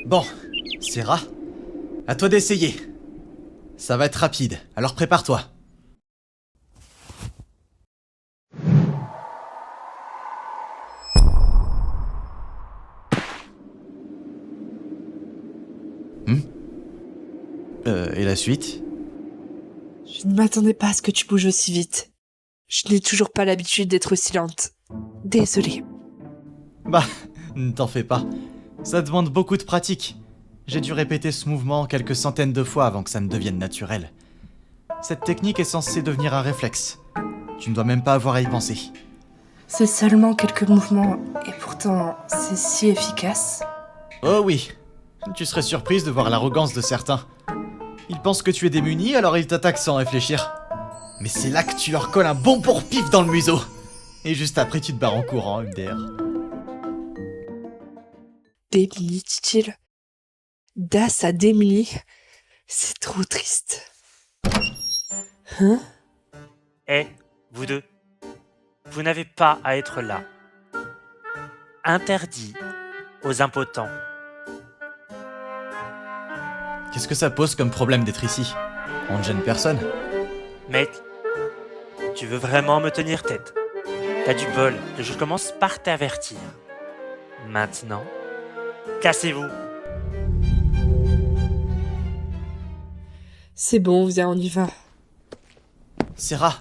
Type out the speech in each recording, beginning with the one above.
Bon, Sarah, à toi d'essayer. Ça va être rapide, alors prépare-toi. Et la suite? Je ne m'attendais pas à ce que tu bouges aussi vite. Je n'ai toujours pas l'habitude d'être aussi lente. Désolée. Bah, ne t'en fais pas. Ça demande beaucoup de pratique. J'ai dû répéter ce mouvement quelques centaines de fois avant que ça ne devienne naturel. Cette technique est censée devenir un réflexe. Tu ne dois même pas avoir à y penser. C'est seulement quelques mouvements, et pourtant, c'est si efficace. Oh oui, tu serais surprise de voir l'arrogance de certains. Ils pensent que tu es démuni, alors ils t'attaquent sans réfléchir. Mais c'est là que tu leur colles un bon pour-pif dans le museau. Et juste après, tu te barres en courant, MDR. Démuni, dit-il. Das à démuni. C'est trop triste. Hein? Eh, vous deux, vous n'avez pas à être là. Interdit aux impotents. Qu'est-ce que ça pose comme problème d'être ici? On ne gêne personne. Mec, tu veux vraiment me tenir tête? T'as du bol que je commence par t'avertir. Maintenant, cassez-vous. C'est bon, viens, on y va. Sarah.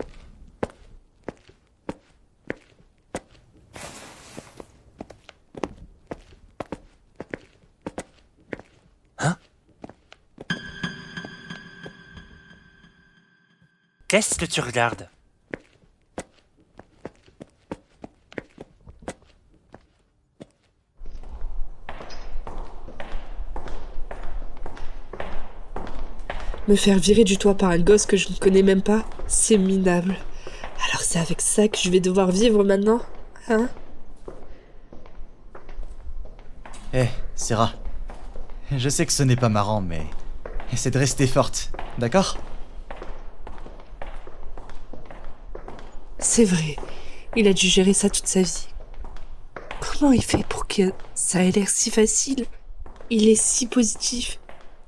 Hein? Qu'est-ce que tu regardes? Me faire virer du toit par un gosse que je ne connais même pas, c'est minable. Alors c'est avec ça que je vais devoir vivre maintenant, hein? Eh, Sarah. Je sais que ce n'est pas marrant, mais essaie de rester forte, d'accord? C'est vrai, il a dû gérer ça toute sa vie. Comment il fait pour que ça ait l'air si facile? Il est si positif.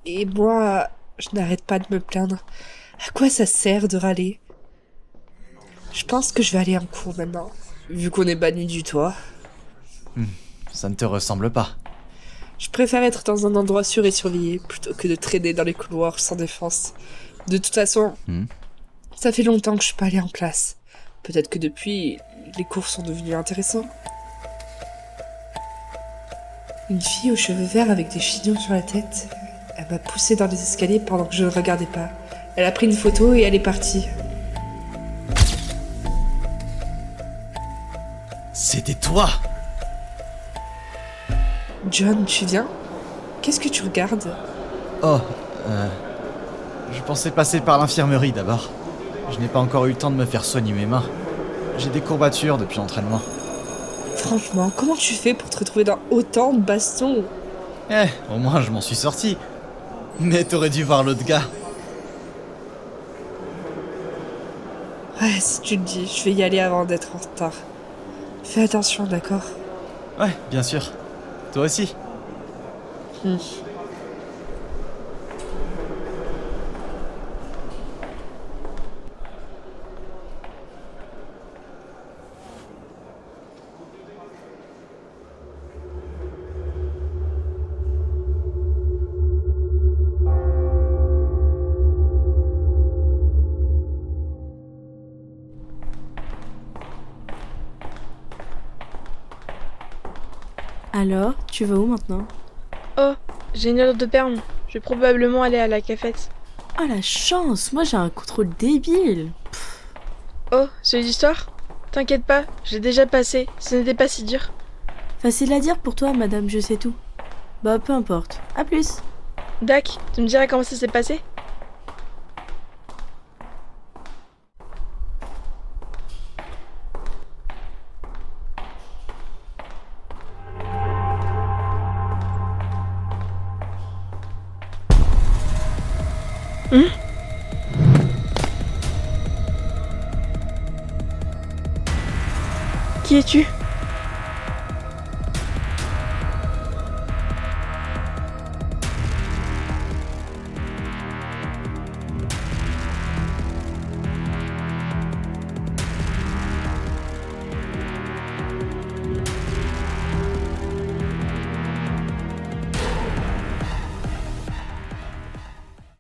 Et moi, je n'arrête pas de me plaindre. À quoi ça sert de râler? Je pense que je vais aller en cours maintenant, vu qu'on est banni du toit. Ça ne te ressemble pas. Je préfère être dans un endroit sûr et surveillé, plutôt que de traîner dans les couloirs sans défense. De toute façon, ça fait longtemps que je suis pas allée en classe. Peut-être que depuis, les cours sont devenus intéressants. Une fille aux cheveux verts avec des chignons sur la tête. Elle m'a poussée dans les escaliers pendant que je ne regardais pas. Elle a pris une photo et elle est partie. C'était toi! John, tu viens? Qu'est-ce que tu regardes? Oh, je pensais passer par l'infirmerie d'abord. Je n'ai pas encore eu le temps de me faire soigner mes mains. J'ai des courbatures depuis l'entraînement. Franchement, comment tu fais pour te retrouver dans autant de bastons? Eh, au moins je m'en suis sorti. Mais t'aurais dû voir l'autre gars. Ouais, si tu le dis, je vais y aller avant d'être en retard. Fais attention, d'accord? Ouais, bien sûr. Toi aussi. Alors, tu vas où maintenant? Oh, j'ai une heure de permis. Je vais probablement aller à la cafette. Ah la chance, moi j'ai un contrôle débile. Oh, c'est l'histoire? T'inquiète pas, je l'ai déjà passé. Ce n'était pas si dur. Facile à dire pour toi, madame, je sais tout. Bah peu importe. À plus. Dac, tu me diras comment ça s'est passé? Qui es-tu?